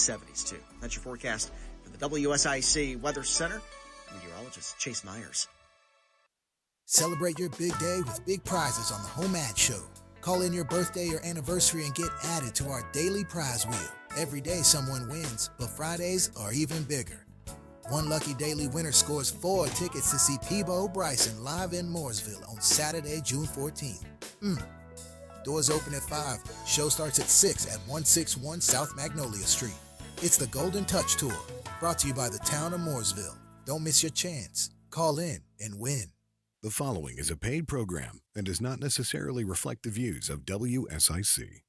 70s, too. That's your forecast for the WSIC Weather Center. Meteorologist Chase Myers. Celebrate your big day with big prizes on the Home Ad Show. Call in your birthday or anniversary and get added to our daily prize wheel. Every day someone wins, but Fridays are even bigger. One lucky daily winner scores 4 tickets to see Peabo Bryson live in Mooresville on Saturday, June 14th. Doors open at 5. Show starts at 6 at 161 South Magnolia Street. It's the Golden Touch Tour, brought to you by the town of Mooresville. Don't miss your chance. Call in and win. The following is a paid program and does not necessarily reflect the views of WSIC.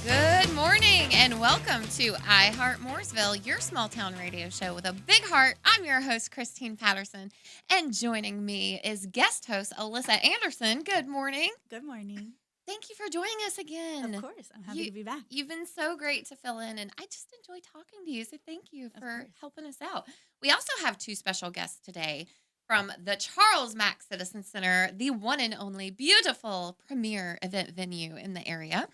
Good morning and welcome to Heart Mooresville, your small town radio show with a big heart. I'm your host, Christine Patterson, and joining me is guest host Alyssa Anderson. Good morning. Good morning. Thank you for joining us again. Of course. I'm happy to be back. You've been so great to fill in, and I just enjoy talking to you, so thank you for helping us out. We also have 2 special guests today from the Charles Mack Citizen Center, the one and only beautiful premier event venue in the area.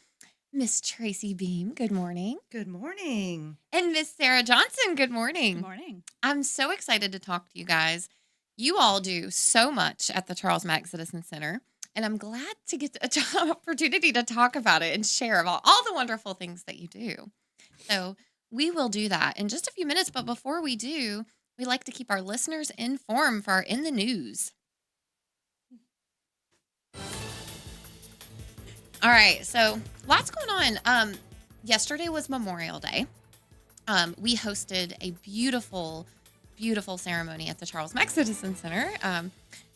Miss Tracy Beam, good morning. Good morning. And Miss Sarah Johnson, good morning. Good morning. I'm so excited to talk to you guys. You all do so much at the Charles Mack Citizen Center. And I'm glad to get an opportunity to talk about it and share about all the wonderful things that you do. So we will do that in just a few minutes. But before we do, we like to keep our listeners informed for our In the News. All right. So lots going on. Yesterday was Memorial Day. We hosted a beautiful, beautiful ceremony at the Charles Mack Citizen Center.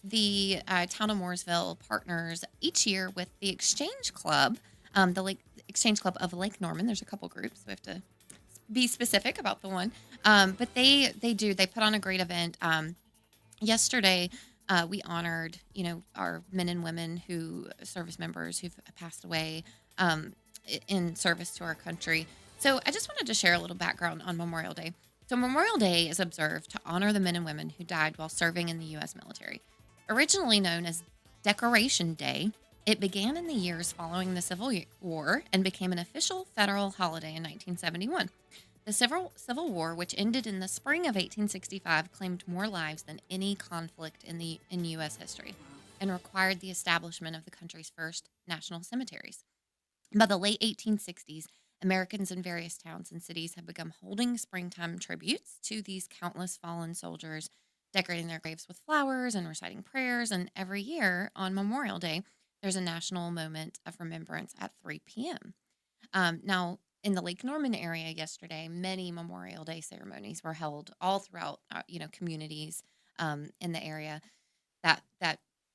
The town of Mooresville partners each year with the Exchange Club, the Exchange Club of Lake Norman. There's a couple groups, so we have to be specific about the one. But they put on a great event. Yesterday, we honored, our men and women service members who've passed away in service to our country. So I just wanted to share a little background on Memorial Day. So Memorial Day is observed to honor the men and women who died while serving in the U.S. military. Originally known as Decoration Day, it began in the years following the Civil War and became an official federal holiday in 1971. The Civil War, which ended in the spring of 1865, claimed more lives than any conflict in U.S. history and required the establishment of the country's first national cemeteries. By the late 1860s, Americans in various towns and cities have begun holding springtime tributes to these countless fallen soldiers, decorating their graves with flowers and reciting prayers. And every year on Memorial Day, there's a national moment of remembrance at 3 p.m. Now, in the Lake Norman area yesterday, many Memorial Day ceremonies were held all throughout, communities in the area that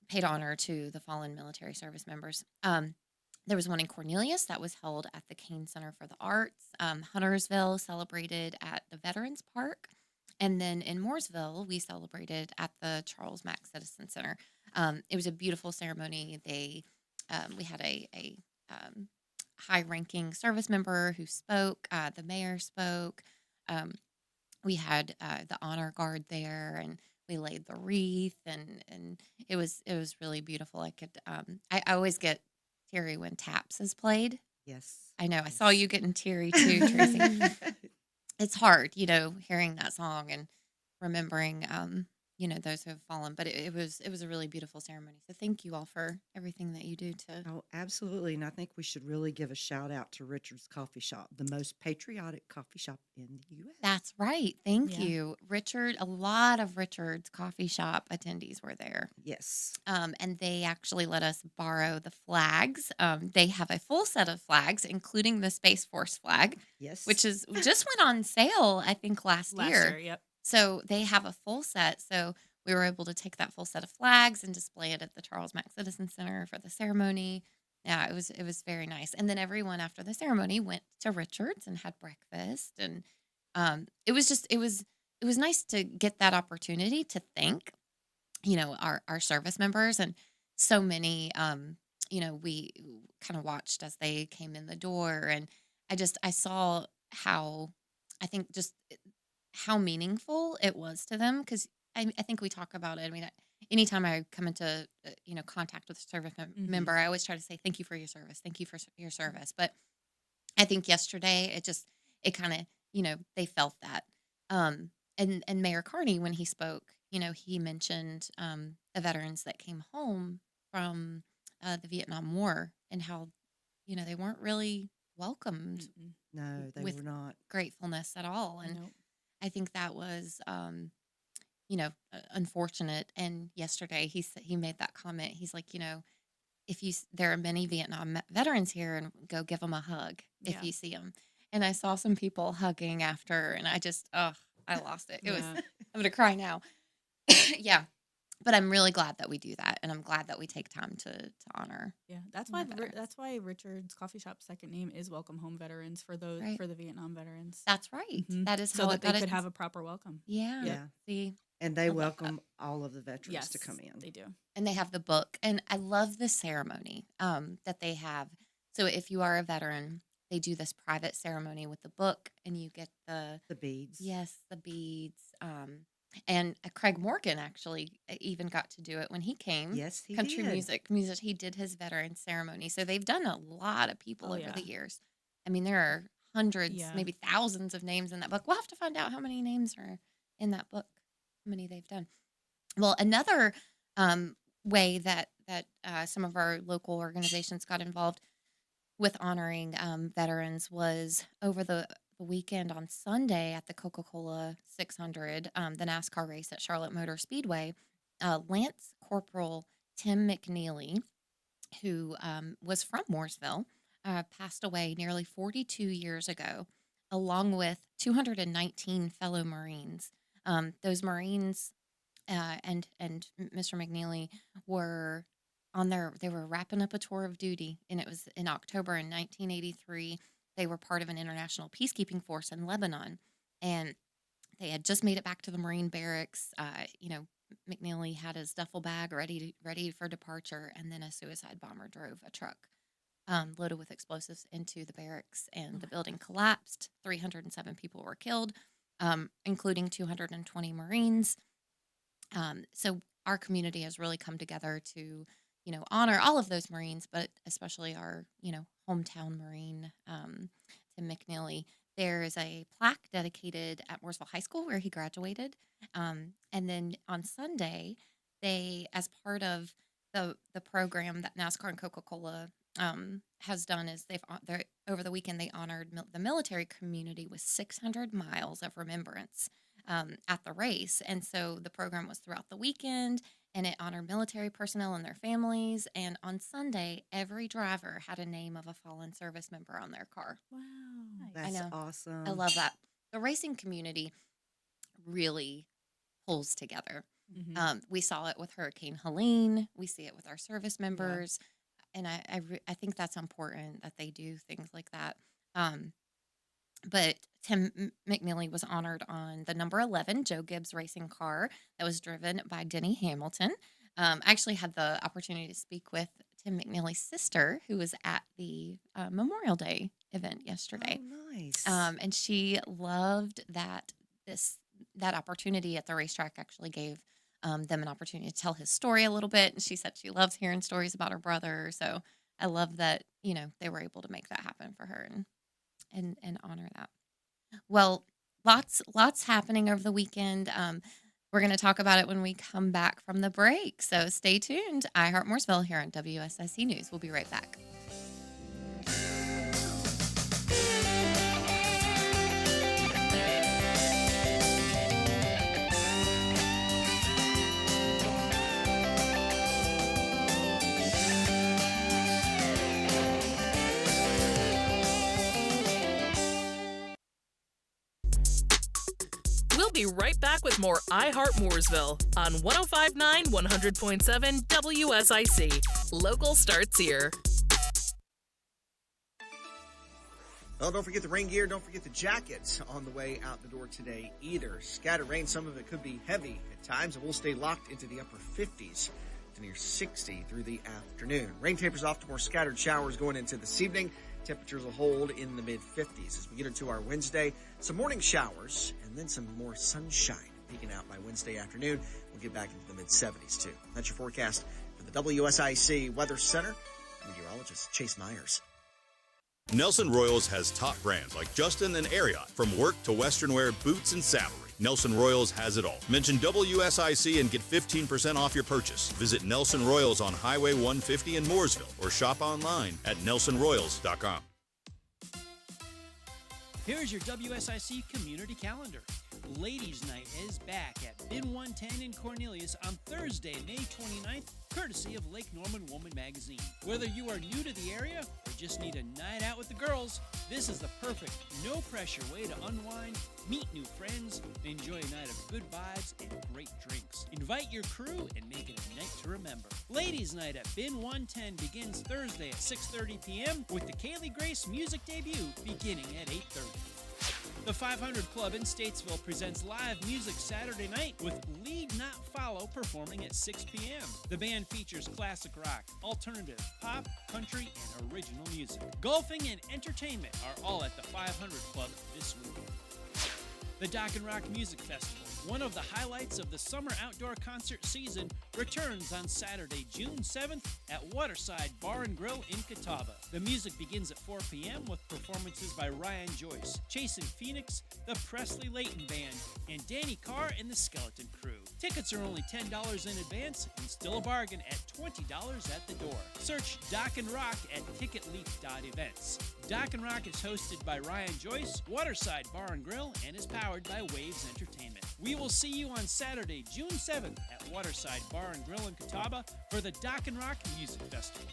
paid honor to the fallen military service members. There was one in Cornelius that was held at the Kane Center for the Arts. Huntersville celebrated at the Veterans Park. And then in Mooresville, we celebrated at the Charles Mack Citizen Center. It was a beautiful ceremony. We had a high-ranking service member who spoke. The mayor spoke. We had the honor guard there, and we laid the wreath, and it was really beautiful. I always get teary when Taps is played. Yes. I know. I saw you getting teary too, Tracy. It's hard, hearing that song and remembering, those who have fallen. But it was a really beautiful ceremony. So thank you all for everything that you do to. Oh, absolutely. And I think we should really give a shout out to Richard's Coffee Shop, the most patriotic coffee shop in the U.S. That's right. Thank you. Richard, a lot of Richard's Coffee Shop attendees were there. Yes. And they actually let us borrow the flags. They have a full set of flags, including the Space Force flag. Yes. Which just went on sale, I think, last year. Yep. So they have a full set. So we were able to take that full set of flags and display it at the Charles Mack Citizen Center for the ceremony. Yeah, it was very nice. And then everyone after the ceremony went to Richard's and had breakfast. And it was nice to get that opportunity to thank, our service members. And so many, we kind of watched as they came in the door. And I saw how meaningful it was to them, because I think we talk about it. I mean, anytime I come into contact with a service member, I always try to say thank you for your service, thank you for your service. But I think yesterday it kind of they felt that. And Mayor Carney, when he spoke, he mentioned the veterans that came home from the Vietnam War and how they weren't really welcomed. No, they with were not. Gratefulness at all. And Nope. I think that was unfortunate. And yesterday he made that comment. He's like, there are many Vietnam veterans here, and go give them a hug if Yeah. you see them. And I saw some people hugging after, and I just, I lost it. Yeah. I'm going to cry now. Yeah. But I'm really glad that we do that, and I'm glad that we take time to honor. Yeah, that's my why veterans. that's why Richard's Coffee Shop's second name is Welcome Home Veterans for those Right. for the Vietnam veterans. That's right. Mhm. That is so how that it they got could it. have a proper welcome. Yeah. Yeah. See, And they love that. welcome all of the veterans Yes, to come in. they do. And they have the book, and I love the ceremony that they have. So if you are a veteran, they do this private ceremony with the book, and you get the beads. the beads. And Craig Morgan actually even got to do it when he came. Yes, he Country did. music. He did his veteran ceremony. So they've done a lot of people Oh, over yeah. the years. I mean, there are hundreds, Yeah. maybe thousands of names in that book. We'll have to find out how many names are in that book, how many they've done. Well, another way that some of our local organizations got involved with honoring veterans was over the weekend on Sunday at the Coca-Cola 600, the NASCAR race at Charlotte Motor Speedway. Lance Corporal Tim McNeely, who was from Mooresville, passed away nearly 42 years ago, along with 219 fellow Marines. Those Marines and Mr. McNeely were they were wrapping up a tour of duty, and it was in October in 1983. They were part of an international peacekeeping force in Lebanon, and they had just made it back to the Marine barracks. McNeely had his duffel bag ready for departure, and then a suicide bomber drove a truck loaded with explosives into the barracks, and the building collapsed. 307 people were killed, including 220 Marines. So our community has really come together to, honor all of those Marines, but especially our, hometown Marine, Tim McNeely. There is a plaque dedicated at Mooresville High School where he graduated. And then on Sunday, they, as part of the program that NASCAR and Coca-Cola has done, is over the weekend they honored the military community with 600 miles of remembrance at the race. And so the program was throughout the weekend, and it honored military personnel and their families. And on Sunday, every driver had a name of a fallen service member on their car. Wow. That's know. awesome. I love that. The racing community really pulls together. Mhm. We saw it with Hurricane Helene. We see it with our service members. And I think that's important that they do things like that. But Tim McNeely was honored on the number 11 Joe Gibbs racing car that was driven by Denny Hamilton. I actually had the opportunity to speak with Tim McNeely's sister, who was at the Memorial Day event yesterday. Oh, nice. And she loved that opportunity at the racetrack actually gave them an opportunity to tell his story a little bit. And she said she loves hearing stories about her brother. So I love that, they were able to make that happen for her and honor that. Well, lots happening over the weekend. We're going to talk about it when we come back from the break. So stay tuned. Heart Mooresville here on WSIC News. We'll be right back. We'll be right back with more Heart Mooresville on 105.9, 100.7 WSIC. Local starts here. Well, don't forget the rain gear. Don't forget the jackets on the way out the door today either. Scattered rain, some of it could be heavy at times, and we'll stay locked into the upper 50s to near 60 through the afternoon. Rain tapers off to more scattered showers going into this evening. Temperatures will hold in the mid-50s as we get into our Wednesday. Some morning showers and then some more sunshine peaking out by Wednesday afternoon. We'll get back into the mid-70s, too. That's your forecast for the WSIC Weather Center. Meteorologist Chase Myers. Nelson Royals has top brands like Justin and Ariat, from work to western wear, boots and saddlery. Nelson Royals has it all. Mention WSIC and get 15% off your purchase. Visit Nelson Royals on Highway 150 in Mooresville or shop online at nelsonroyals.com. Here's your WSIC community calendar. Ladies' Night is back at Bin 110 in Cornelius on Thursday, May 29th, courtesy of Lake Norman Woman Magazine. Whether you are new to the area or just need a night out with the girls, this is the perfect, no-pressure way to unwind, meet new friends, and enjoy a night of good vibes and great drinks. Invite your crew and make it a night to remember. Ladies' Night at Bin 110 begins Thursday at 6:30 p.m. with the Kaylee Grace music debut beginning at 8:30. The 500 Club in Statesville presents live music Saturday night with Lead Not Follow performing at 6 p.m. The band features classic rock, alternative, pop, country, and original music. Golfing and entertainment are all at the 500 Club this weekend. The Dock and Rock Music Festival, one of the highlights of the summer outdoor concert season, returns on Saturday, June 7th at Waterside Bar and Grill in Catawba. The music begins at 4 p.m. with performances by Ryan Joyce, Chasing Phoenix, the Presley Layton Band, and Danny Carr and the Skeleton Crew. Tickets are only $10 in advance and still a bargain at $20 at the door. Search Dock and Rock at ticketleap.events. Dock and Rock is hosted by Ryan Joyce, Waterside Bar and Grill, and is powered by Waves Entertainment. We will see you on Saturday, June 7th at Waterside Bar and Grill in Catawba for the Dock and Rock Music Festival.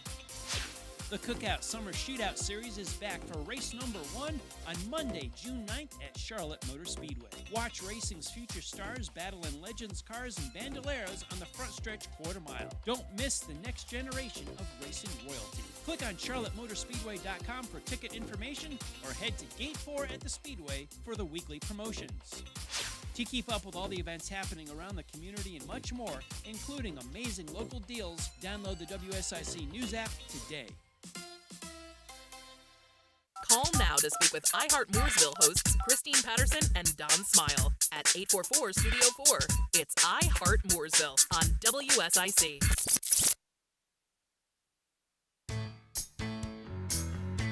The Cookout Summer Shootout Series is back for race number 1 on Monday, June 9th at Charlotte Motor Speedway. Watch racing's future stars battle in Legends cars and Bandoleros on the front stretch quarter mile. Don't miss the next generation of racing royalty. Click on charlottemotorspeedway.com for ticket information or head to Gate 4 at the Speedway for the weekly promotions. To keep up with all the events happening around the community and much more, including amazing local deals, download the WSIC News app today. Call now to speak with iHeart Mooresville hosts Christine Patterson and Don Smile at 844-STUDIO-4. It's iHeart Mooresville on WSIC.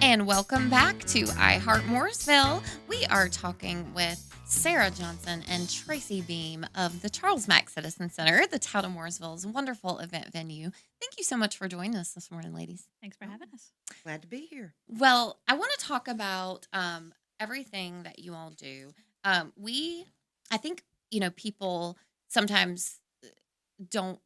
And welcome back to iHeart Mooresville. We are talking with Sarah Johnson and Tracy Beam of the Charles Mack Citizen Center, the town of Mooresville's wonderful event venue. Thank you so much for joining us this morning, ladies. Thanks for having us. Glad to be here. Well, I want to talk about everything that you all do. I think, people sometimes don't,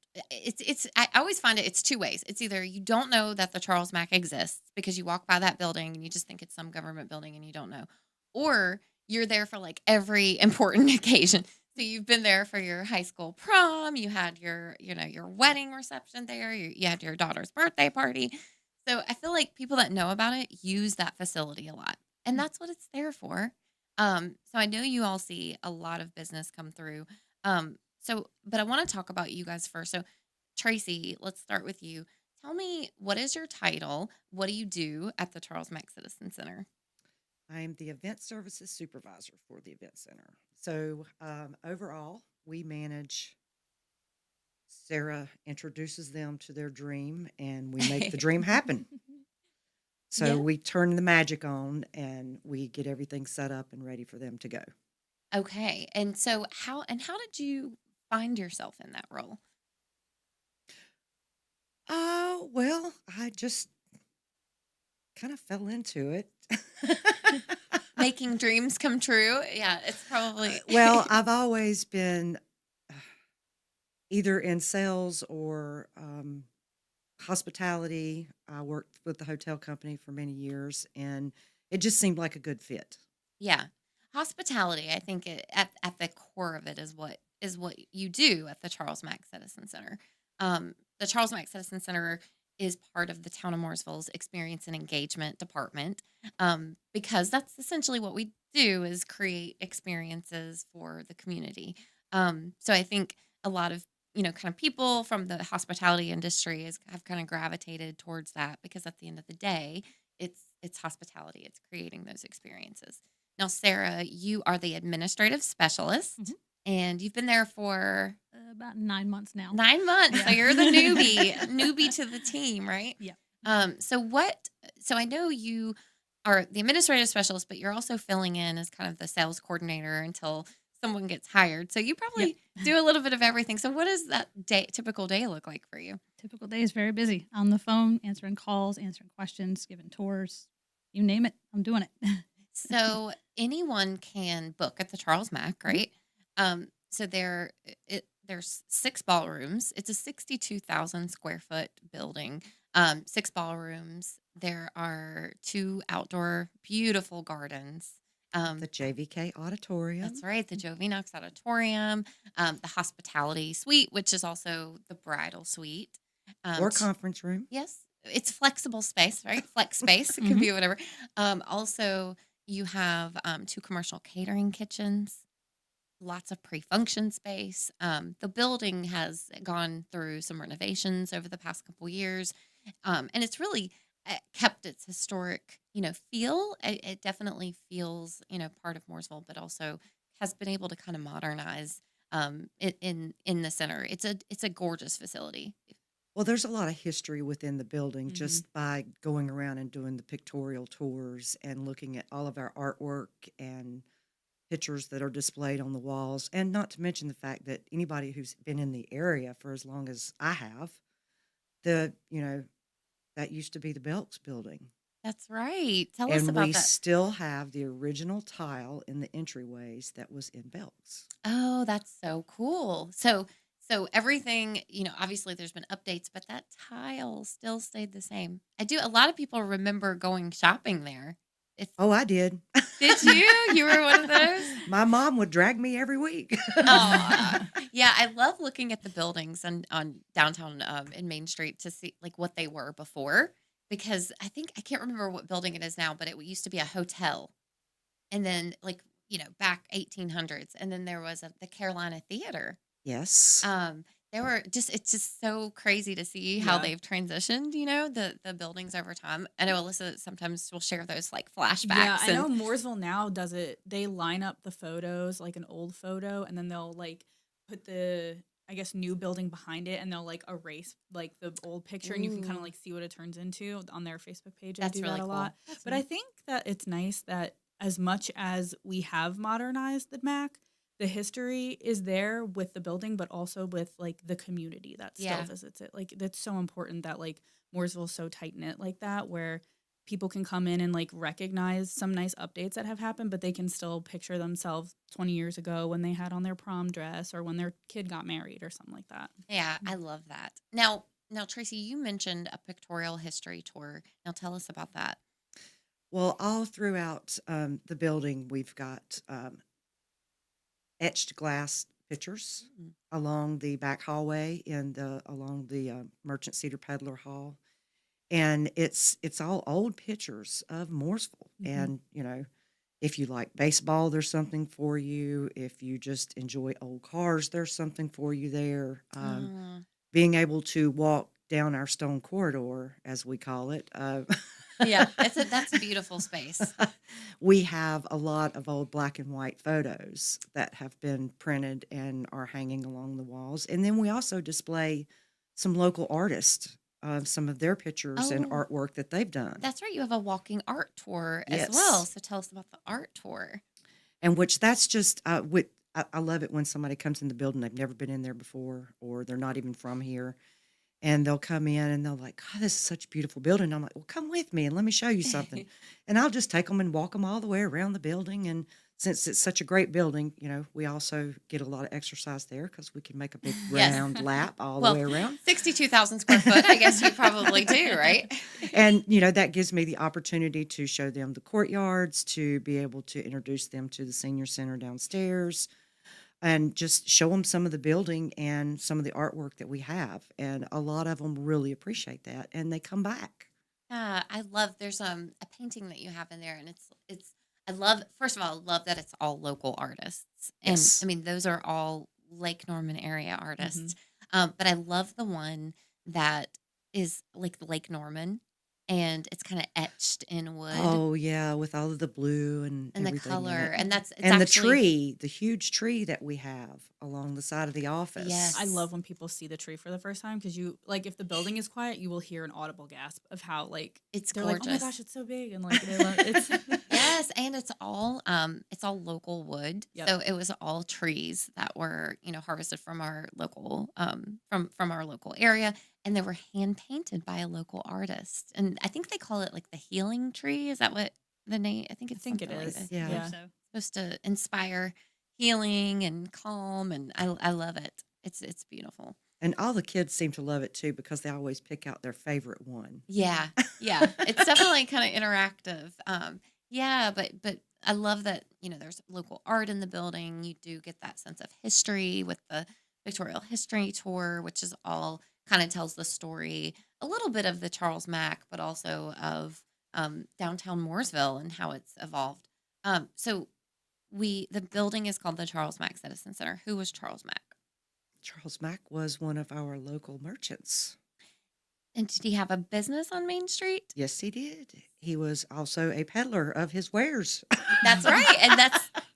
I always find it's two ways. It's either you don't know that the Charles Mack exists because you walk by that building and you just think it's some government building and you don't know, or you're there for like every important occasion. So you've been there for your high school prom, you had your wedding reception there, you had your daughter's birthday party. So I feel like people that know about it use that facility a lot, and that's what it's there for. So I know you all see a lot of business come through. But I want to talk about you guys first. So Tracy, let's start with you. Tell me, what is your title? What do you do at the Charles Mack Citizen Center? I'm the Event Services Supervisor for the Event Center. So overall, we manage. Sarah introduces them to their dream, and we make the dream happen. So Yeah. we turn the magic on, and we get everything set up and ready for them to go. Okay. And so how did you find yourself in that role? Oh, well, I just kind of fell into it. Making dreams come true? Yeah, it's probably Well, I've always been either in sales or hospitality. I worked with the hotel company for many years, and it just seemed like a good fit. Yeah. Hospitality, I think at the core of it is what you do at the Charles Mack Citizen Center. The Charles Mack Citizen Center is part of the town of Mooresville's experience and engagement department, because that's essentially what we do is create experiences for the community. So I think a lot of kind of people from the hospitality industry have kind of gravitated towards that because at the end of the day, it's hospitality. It's creating those experiences. Now, Sarah, you are the administrative specialist. Mhm. And you've been there for about 9 months now. 9 months. Yeah. So you're the newbie to the team, right? Yeah. So I know you are the administrative specialist, but you're also filling in as kind of the sales coordinator until someone gets hired. So you probably do a little bit of everything. So what does that typical day look like for you? Typical day is very busy. On the phone, answering calls, answering questions, giving tours. You name it, I'm doing it. So anyone can book at the Charles Mack, right? So there's 6 ballrooms. It's a 62,000 square foot building. 6 ballrooms. There are 2 outdoor beautiful gardens. The JVK Auditorium. That's right, the Joe V. Knox Auditorium, the hospitality suite, which is also the bridal suite. Or conference room. Yes, it's flexible space, right? Flex space. It could be whatever. Also, you have 2 commercial catering kitchens, lots of pre-function space. The building has gone through some renovations over the past couple years, and it's really kept its historic, feel. It definitely feels, part of Mooresville, but also has been able to kind of modernize it in the center. It's a gorgeous facility. Well, there's a lot of history within the building just by going around and doing the pictorial tours and looking at all of our artwork and pictures that are displayed on the walls. And not to mention the fact that anybody who's been in the area for as long as I have, that used to be the Belks building. That's right. Tell us And about we that. still have the original tile in the entryways that was in Belks. Oh, that's so cool. So everything, obviously there's been updates, but that tile still stayed the same. A lot of people remember going shopping there. Oh, I did. Did you? You were one of those? My mom would drag me every week. Oh, yeah. I love looking at the buildings on downtown in Main Street to see like what they were before, because I can't remember what building it is now, but it used to be a hotel. And then back 1800s. And then there was the Carolina Theater. Yes. It's just so crazy to see how they've transitioned, the buildings over time. I know Alyssa sometimes will share those like flashbacks. Yeah, I know Mooresville now does it. They line up the photos like an old photo, and then they'll like put the, I guess, new building behind it, and they'll like erase like the old picture, and you can kind of like see what it turns into on their Facebook page. That's I do really that a cool. lot. But I think that it's nice that as much as we have modernized the Mack, the history is there with the building, but also with like the community that still visits it. Like that's so important that like Mooresville's so tight knit like that, where people can come in and like recognize some nice updates that have happened, but they can still picture themselves 20 years ago when they had on their prom dress or when their kid got married or something like that. Yeah, I love that. Now, Tracy, you mentioned a pictorial history tour. Now tell us about that. Well, all throughout the building, we've got etched glass pictures along the back hallway and along the Merchant Cedar Peddler Hall. And it's all old pictures of Mooresville. And, if you like baseball, there's something for you. If you just enjoy old cars, there's something for you there. Being able to walk down our stone corridor, as we call it. Yeah, that's a beautiful space. We have a lot of old black and white photos that have been printed and are hanging along the walls. And then we also display some local artists, some of their pictures and artwork that they've done. That's right. You have a walking art tour as well. So tell us about the art tour. And which that's just, I love it when somebody comes in the building, they've never been in there before, or they're not even from here. And they'll come in and they'll like, oh, this is such a beautiful building. I'm like, well, come with me and let me show you something. And I'll just take them and walk them all the way around the building. And since it's such a great building, we also get a lot of exercise there because we can make a big round lap all the way around. 62,000 square foot, I guess you probably do, right? And, that gives me the opportunity to show them the courtyards, to be able to introduce them to the senior center downstairs, and just show them some of the building and some of the artwork that we have. And a lot of them really appreciate that, and they come back. I love, there's a painting that you have in there, and first of all, I love that it's all local artists. And I mean, those are all Lake Norman area artists. But I love the one that is like Lake Norman and it's kind of etched in wood. Oh yeah, with all of the blue and the everything in color, it. and that's and the actually, tree, the huge tree that we have along the side of the office. Yes. I love when people see the tree for the first time because you like if the building is quiet, you will hear an audible gasp of how like It's they're like, oh my gorgeous. gosh, it's so big, and like they love it's Yes, and it's all local wood. Yep. So it was all trees that were, harvested from our local from our local area, and they were hand painted by a local artist. And I think they call it like the healing tree. Is that what the name? I think I it's think it something like is. that. Yeah. Yeah. So Supposed to inspire healing and calm, and I love it. It's beautiful. And all the kids seem to love it too because they always pick out their favorite one. Yeah, yeah. It's definitely kind of interactive. Yeah, but I love that, there's local art in the building. You do get that sense of history with the Victorial History Tour, which is all kind of tells the story, a little bit of the Charles Mack, but also of downtown Mooresville and how it's evolved. So the building is called the Charles Mack Citizen Center. Who was Charles Mack? Charles Mack was one of our local merchants. And did he have a business on Main Street? Yes, he did. He was also a peddler of his wares. That's right, and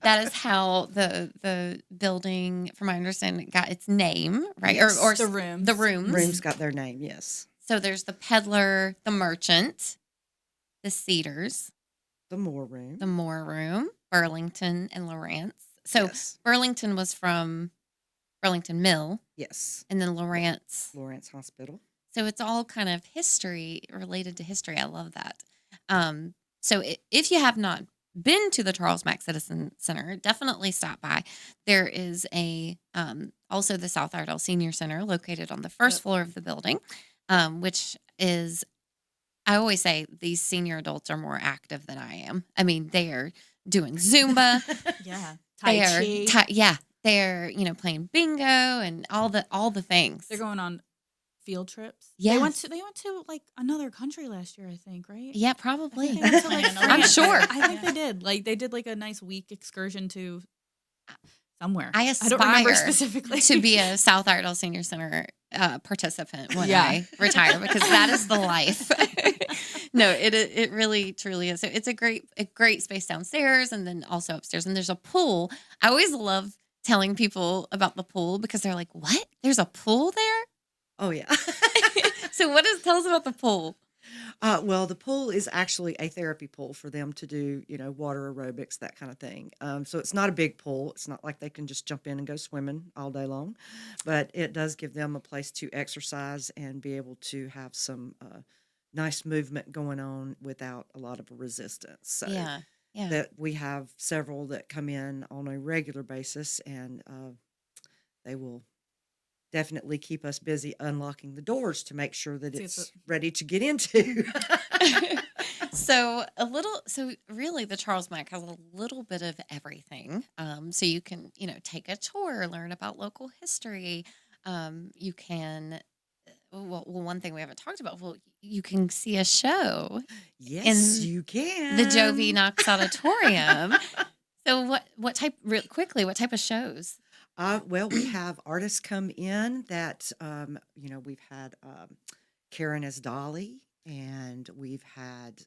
that is how the building, from my understanding, got its name, right? Yes. Or The rooms. the rooms. Rooms got their name, yes. So there's the peddler, the merchant, the Cedars, The Moore Room. the Moore Room, Burlington, and Lawrence. So Yes. Burlington was from Burlington Mill, Yes. and then Lawrence. Lawrence Hospital. So it's all kind of history related to history. I love that. So if you have not been to the Charles Mack Citizen Center, definitely stop by. There is also the South Iredell Senior Center located on the first floor of the building, which is, I always say these senior adults are more active than I am. I mean, they are doing Zumba. Yeah. They Tai are, Chi. they're, playing bingo and all the things. They're going on field trips. Yes. They went to like another country last year, I think, right? Yeah, I probably. think they went to, like, I'm France. sure. I think they did. Like they did like a nice week excursion to somewhere. I don't remember aspire specifically to be a South Iredell Senior Center participant when Yeah. I retire, because that is the life. No, it really truly is. So it's a great space downstairs, and then also upstairs. And there's a pool. I always love telling people about the pool because they're like, "What? There's a pool there?" Oh, yeah. So tell us about the pool. Well, the pool is actually a therapy pool for them to do, water aerobics, that kind of thing. So it's not a big pool. It's not like they can just jump in and go swimming all day long, but it does give them a place to exercise and be able to have some nice movement going on without a lot of resistance. So Yeah. that we have several that come in on a regular basis, and they will definitely keep us busy unlocking the doors to make sure that See, it's ready to get into. So really the Charles Mack has a little bit of everything. So you can, take a tour, learn about local history. You can, one thing we haven't talked about, you can see a show Yes, you can. the Joe V. Knox Auditorium. So what type of shows? Well, we have artists come in that, we've had Karen as Dolly, and we've had,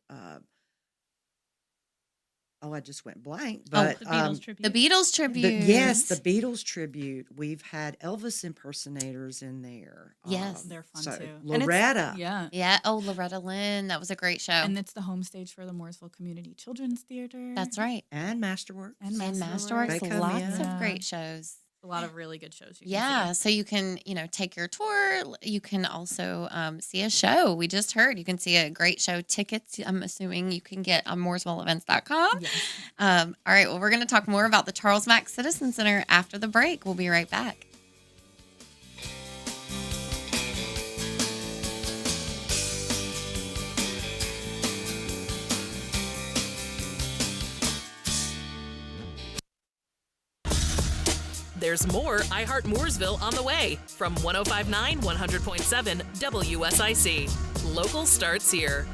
I just went blank, but the Beatles tribute. The Beatles tribute. yes, the Beatles tribute. We've had Elvis impersonators in there. Yes. They're fun so too. And it's- Loretta. Yeah. Yeah. Oh, Loretta Lynn. That was a great show. And it's the home stage for the Mooresville Community Children's Theater. That's right. And Masterworks. And And Masterworks. They Masterworks, come lots in. of Yeah. great shows. A lot of really good shows. You can Yeah, see. so you can, take your tour. You can also see a show. We just heard you can see a great show. Tickets, I'm assuming you can get on mooresvilleevents.com. Yes. All right, well, we're going to talk more about the Charles Mack Citizen Center after the break. We'll be right back. There's more iHeart Mooresville on the way from 105.9 100.7 WSIC. Local starts here.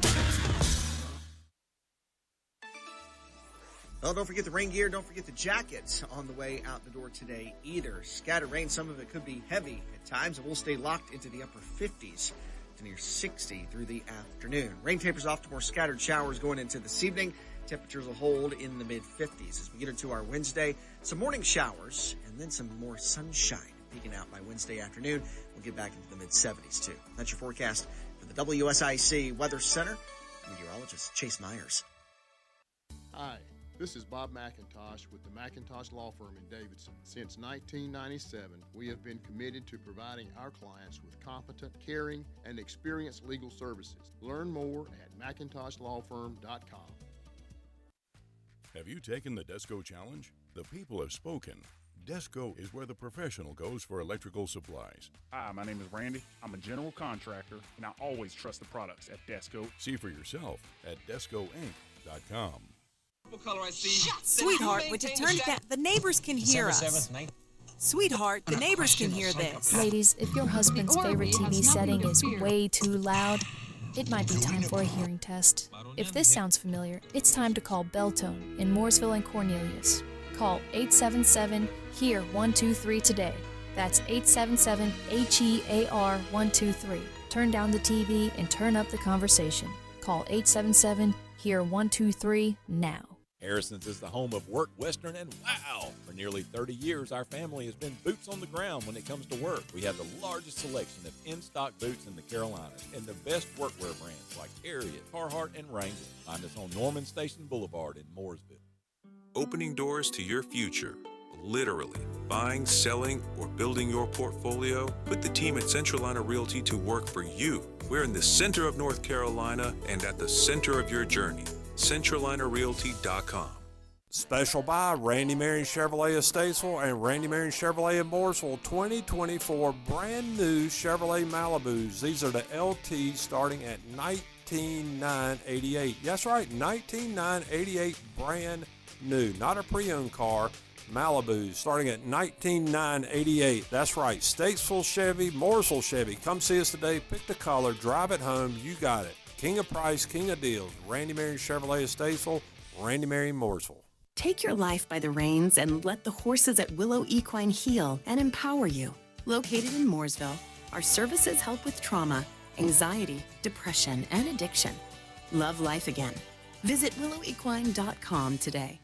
Well, don't forget the rain gear. Don't forget the jackets on the way out the door today either. Scattered rain, some of it could be heavy at times, and we'll stay locked into the upper 50s to near 60 through the afternoon. Rain tapers off to more scattered showers going into this evening. Temperatures will hold in the mid-50s. As we get into our Wednesday, some morning showers and then some more sunshine peeking out by Wednesday afternoon. We'll get back into the mid-70s too. That's your forecast for the WSIC Weather Center. Meteorologist Chase Myers. Hi, this is Bob McIntosh with the McIntosh Law Firm in Davidson. Since 1997, we have been committed to providing our clients with competent, caring, and experienced legal services. Learn more at McIntoshLawFirm.com. Have you taken the DESCO Challenge? The people have spoken. DESCO is where the professional goes for electrical supplies. Hi, my name is Randy. I'm a general contractor, and I always trust the products at DESCO. See for yourself at DESCOInc.com. Sweetheart, would you turn down? The neighbors can hear us. Sweetheart, the neighbors can hear this. Ladies, if your husband's favorite TV setting is way too loud, it might be time for a hearing test. If this sounds familiar, it's time to call Beltone in Mooresville and Cornelius. Call 877-HEAR-123 today. That's 877-HEAR-123. Turn down the TV and turn up the conversation. Call 877-HEAR-123 now. Harrison's is the home of Work Western, and wow! For nearly 30 years, our family has been boots on the ground when it comes to work. We have the largest selection of in-stock boots in the Carolinas and the best workwear brands like Ariat, Carhartt, and Wrangler. Find us on Norman Station Boulevard in Mooresville. Opening doors to your future. Literally. Buying, selling, or building your portfolio? Put the team at Centralina Realty to work for you. We're in the center of North Carolina and at the center of your journey. CentralinaRealty.com. Special buy Randy Marion Chevrolet of Statesville and Randy Marion Chevrolet of Mooresville 2024 brand new Chevrolet Malibus. These are the LTs starting at $19,988. That's right, $19,988 brand new. Not a pre-owned car. Malibu starting at $19,988. That's right, Statesville Chevy, Mooresville Chevy. Come see us today. Pick the color, drive it home. You got it. King of price, king of deals. Randy Marion Chevrolet of Statesville, Randy Marion Mooresville. Take your life by the reins and let the horses at Willow Equine heal and empower you. Located in Mooresville, our services help with trauma, anxiety, depression, and addiction. Love life again. Visit willowequine.com today.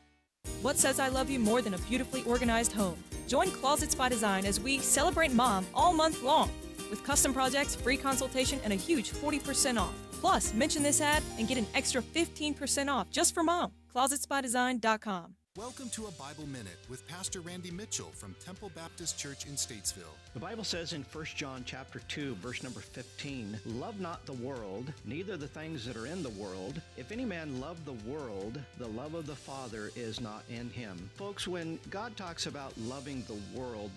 What says I love you more than a beautifully organized home? Join Closets by Design as we celebrate Mom all month long with custom projects, free consultation, and a huge 40% off. Plus, mention this ad and get an extra 15% off just for Mom. ClosetsByDesign.com. Welcome to a Bible Minute with Pastor Randy Mitchell from Temple Baptist Church in Statesville. The Bible says in 1 John chapter 2, verse number 15, "Love not the world, neither the things that are in the world. If any man love the world, the love of the Father is not in him." Folks, when God talks about loving the world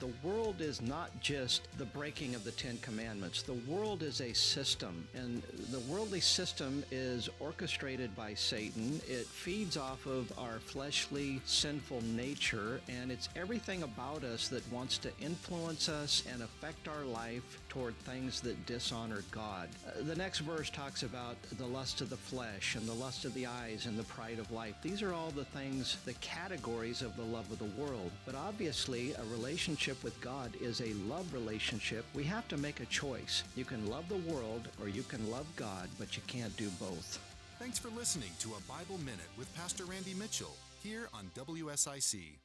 is not just the breaking of the Ten Commandments. The world is a system, and the worldly system is orchestrated by Satan. It feeds off of our fleshly, sinful nature, and it's everything about us that wants to influence us and affect our life toward things that dishonor God. The next verse talks about the lust of the flesh and the lust of the eyes and the pride of life. These are all the things, the categories of the love of the world. But obviously, a relationship with God is a love relationship. We have to make a choice. You can love the world or you can love God, but you can't do both. Thanks for listening to a Bible Minute with Pastor Randy Mitchell here on WSIC.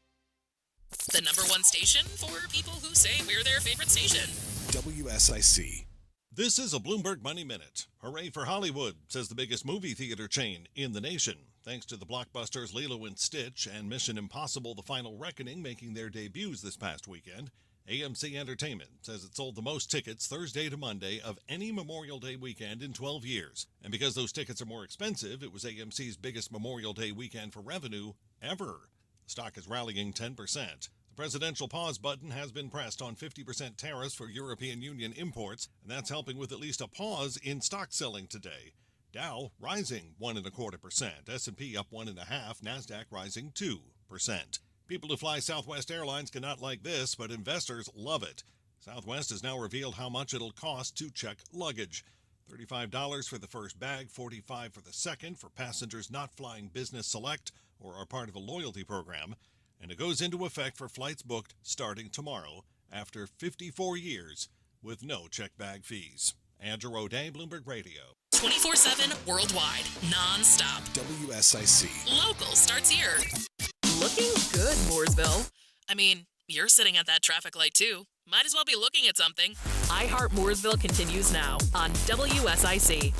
The number one station for people who say we're their favorite station. WSIC. This is a Bloomberg Money Minute. Hooray for Hollywood, says the biggest movie theater chain in the nation. Thanks to the blockbusters Lilo and Stitch and Mission Impossible: The Final Reckoning making their debuts this past weekend, AMC Entertainment says it sold the most tickets Thursday to Monday of any Memorial Day weekend in 12 years. And because those tickets are more expensive, it was AMC's biggest Memorial Day weekend for revenue ever. The stock is rallying 10%. The presidential pause button has been pressed on 50% tariffs for European Union imports, and that's helping with at least a pause in stock selling today. Dow rising 1.25%, S&P up 1.5%, NASDAQ rising 2%. People who fly Southwest Airlines cannot like this, but investors love it. Southwest has now revealed how much it'll cost to check luggage. $35 for the first bag, $45 for the second for passengers not flying Business Select or are part of a loyalty program. And it goes into effect for flights booked starting tomorrow after 54 years with no check bag fees. Andrew O'Day, Bloomberg Radio. 24/7 worldwide, non-stop. WSIC. Local starts here. Looking good, Mooresville. I mean, you're sitting at that traffic light too. Might as well be looking at something. iHeart Mooresville continues now on WSIC.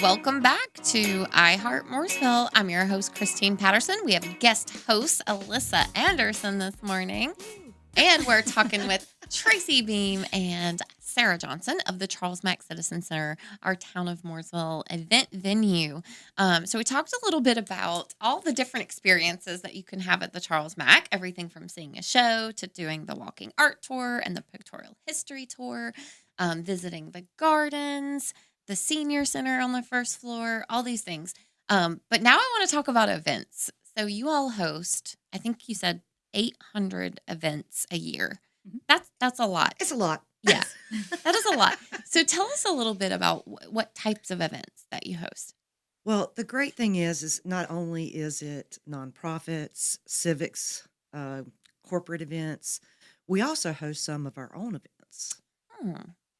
Welcome back to Heart Mooresville. I'm your host, Christine Patterson. We have guest host Alyssa Anderson this morning. And we're talking with Tracy Beam and Sarah Johnson of the Charles Mack Citizen Center, our Town of Mooresville event venue. So we talked a little bit about all the different experiences that you can have at the Charles Mack, everything from seeing a show to doing the walking art tour and the pictorial history tour, visiting the gardens, the senior center on the first floor, all these things. But now I want to talk about events. So you all host, I think you said 800 events a year. That's a lot. It's a lot. Yeah, that is a lot. So tell us a little bit about what types of events that you host. Well, the great thing is not only is it nonprofits, civics, corporate events, we also host some of our own events.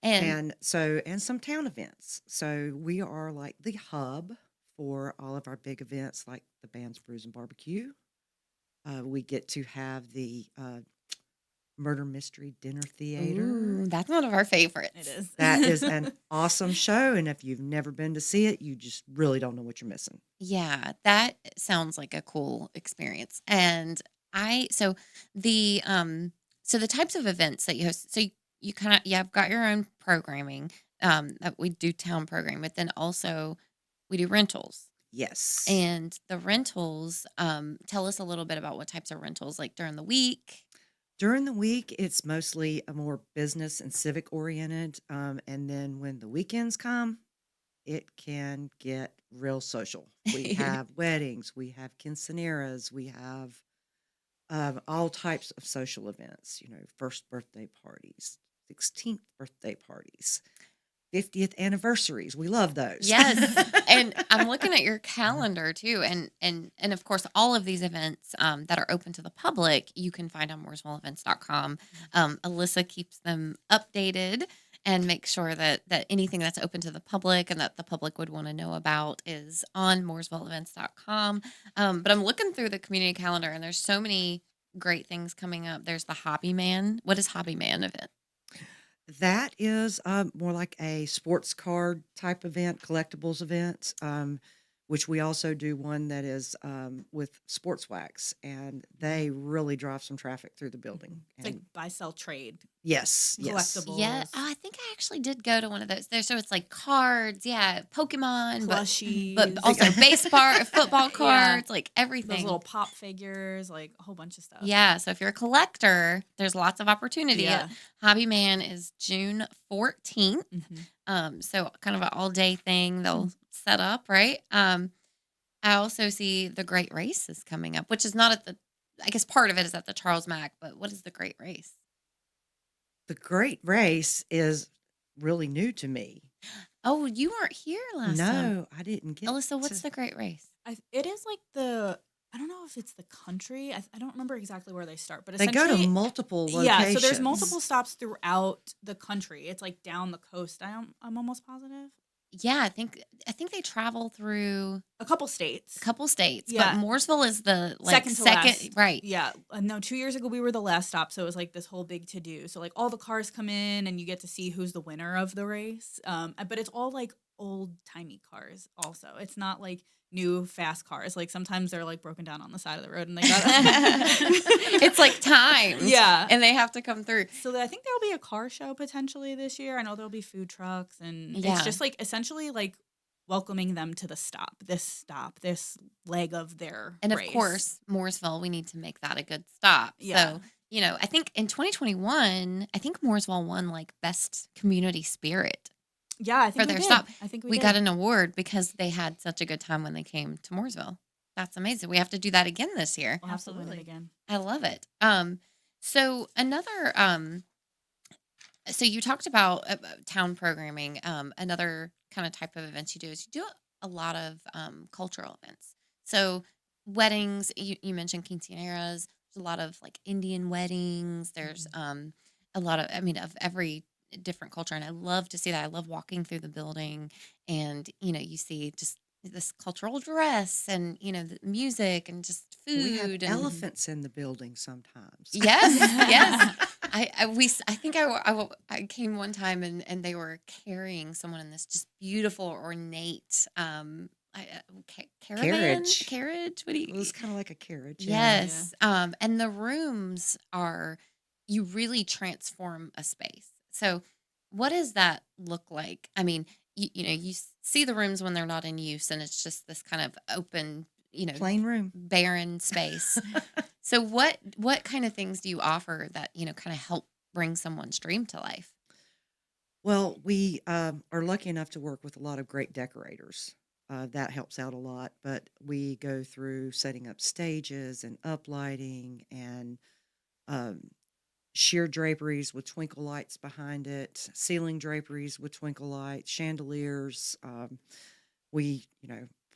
And some town events. So we are like the hub for all of our big events like the Band's Brews and Barbecue. We get to have the Murder Mystery Dinner Theater. Ooh, that's one of our favorites. It is. That is an awesome show. And if you've never been to see it, you just really don't know what you're missing. Yeah, that sounds like a cool experience. And so the types of events that you host, so you've got your own programming, that we do town programming, but then also we do rentals. Yes. And the rentals, tell us a little bit about what types of rentals, like during the week. During the week, it's mostly a more business and civic oriented. And then when the weekends come, it can get real social. We have weddings, we have quinceañeras, we have all types of social events, first birthday parties, 16th birthday parties, 50th anniversaries. We love those. Yes. And I'm looking at your calendar too. And of course, all of these events that are open to the public, you can find on mooresvilleevents.com. Alyssa keeps them updated and makes sure that anything that's open to the public and that the public would want to know about is on mooresvilleevents.com. But I'm looking through the community calendar and there's so many great things coming up. There's the Hobby Man. What is Hobby Man event? That is more like a sports card type event, collectibles event, which we also do one that is with sports wax, and they really drive some traffic through the building. It's like buy, sell, trade. Yes. Collectibles. Yeah. Oh, I think I actually did go to one of those. So it's like cards, Pokemon, Plushies. but also football cards, like everything. Those little pop figures, like a whole bunch of stuff. Yeah. So if you're a collector, there's lots of opportunity. Yeah. Hobby Man is June 14th. So kind of an all day thing they'll set up, right? I also see the Great Race is coming up, which is not I guess part of it is at the Charles Mack, but what is the Great Race? The Great Race is really new to me. Oh, you weren't here last time. No, I didn't get Alyssa, what's the Great Race? It is like I don't know if it's the country. I don't remember exactly where they start, but they go to multiple locations. Yeah, so there's multiple stops throughout the country. It's like down the coast. I'm almost positive. Yeah, I think they travel through a couple states. Yeah. But Mooresville is the second to last. Right. Yeah. No, 2 years ago we were the last stop, so it was like this whole big to do. So like all the cars come in and you get to see who's the winner of the race. But it's all like old timey cars. Also, it's not like new fast cars. Like sometimes they're like broken down on the side of the road and they got it's like timed. Yeah. And they have to come through. So I think there'll be a car show potentially this year. I know there'll be food trucks and it's just like essentially like welcoming them to this leg of their And race. Of course, Mooresville, we need to make that a good stop. Yeah. So, I think in 2021, Mooresville won like best community spirit. Yeah, I think for their did. stop. I think we got an award because they had such a good time when they came to Mooresville. That's amazing. We have to do that again this year. We'll absolutely again. I love it. So another so you talked about town programming. Another kind of type of events you do is you do a lot of cultural events. So weddings, you mentioned quinceañeras. a lot of like Indian weddings. There's a lot of, of every different culture. And I love to see that. I love walking through the building and, you see just this cultural dress and, the music and just food. We have and elephants in the building sometimes. Yes, yes. I think I came one time and they were carrying someone in this just beautiful ornate caravan carriage. What do you? It was kind of like a carriage. Yes. And the rooms you really transform a space. So, what does that look like? I mean, you see the rooms when they're not in use, and it's just this kind of open, plain room, barren space. So what kind of things do you offer that, kind of help bring someone's dream to life? Well, we are lucky enough to work with a lot of great decorators. That helps out a lot, but we go through setting up stages and uplighting and sheer draperies with twinkle lights behind it, ceiling draperies with twinkle lights, chandeliers. We,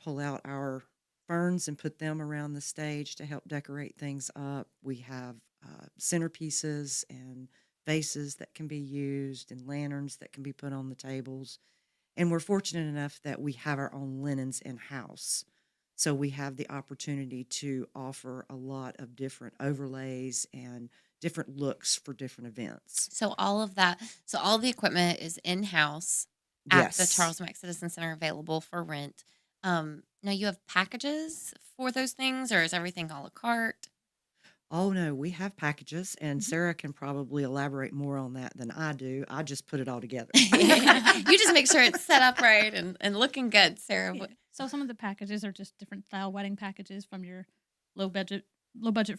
pull out our ferns and put them around the stage to help decorate things up. We have centerpieces and vases that can be used and lanterns that can be put on the tables. And we're fortunate enough that we have our own linens in-house. So we have the opportunity to offer a lot of different overlays and different looks for different events. So all the equipment is in-house at the Charles Mack Citizen Center, available for rent. Now you have packages for those things, or is everything a la carte? Oh, no, we have packages, and Sarah can probably elaborate more on that than I do. I just put it all together. You just make sure it's set up right and looking good, Sarah. Yeah. So some of the packages are just different style wedding packages, from your low budget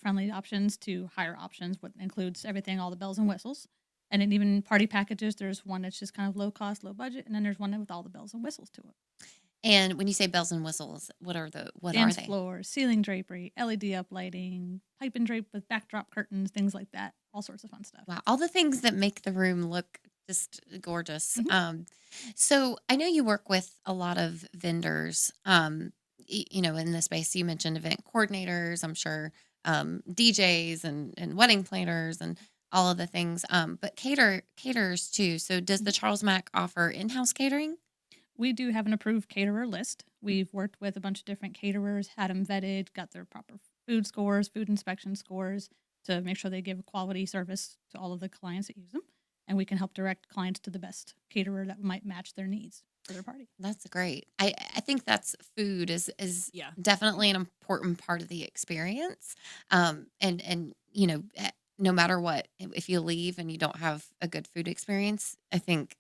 friendly options to higher options, what includes everything, all the bells and whistles. And then even party packages, there's one that's just kind of low cost, low budget, and then there's one with all the bells and whistles to it. And when you say bells and whistles, what are they? Dance floor, ceiling drapery, LED uplighting, pipe and drape with backdrop curtains, things like that. All sorts of fun stuff. Wow, all the things that make the room look just gorgeous. So I know you work with a lot of vendors, in the space. You mentioned event coordinators, I'm sure, DJs and wedding planners and all of the things, but caterers too. So does the Charles Mack offer in-house catering? We do have an approved caterer list. We've worked with a bunch of different caterers, had them vetted, got their proper food scores, food inspection scores, to make sure they give a quality service to all of the clients that use them. And we can help direct clients to the best caterer that might match their needs for their party. That's great. I think food is definitely an important part of the experience. And no matter what, if you leave and you don't have a good food experience, I think,